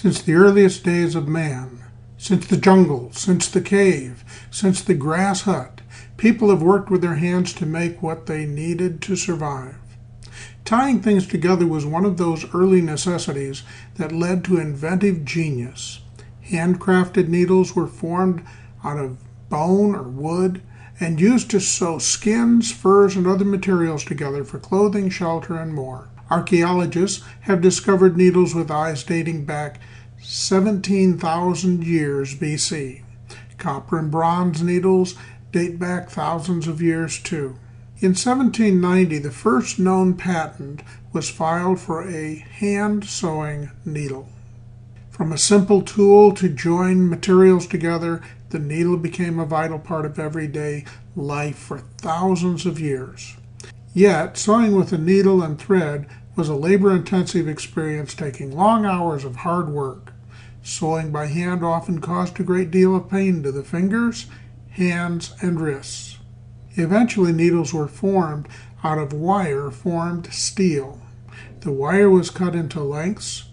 Since the earliest days of man, since the jungle, since the cave, since the grass hut, people have worked with their hands to make what they needed to survive. Tying things together was one of those early necessities that led to inventive genius. Handcrafted needles were formed out of bone or wood and used to sew skins, furs, and other materials together for clothing, shelter, and more. Archaeologists have discovered needles with eyes dating back 17,000 years BC. Copper and bronze needles date back thousands of years too. In 1790, the first known patent was filed for a hand-sewing needle. From a simple tool to join materials together, the needle became a vital part of everyday life for thousands of years. Yet, sewing with a needle and thread was a labor-intensive experience, taking long hours of hard work. Sewing by hand often caused a great deal of pain to the fingers, hands, and wrists. Eventually, needles were formed out of wire-formed steel. The wire was cut into lengths,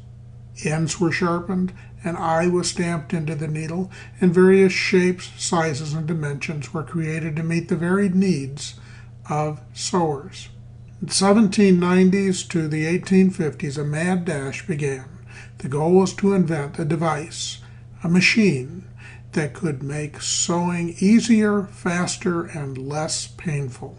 ends were sharpened, an eye was stamped into the needle, and various shapes, sizes, and dimensions were created to meet the varied needs of sewers. In the 1790s to the 1850s, a mad dash began. The goal was to invent a device, a machine, that could make sewing easier, faster, and less painful.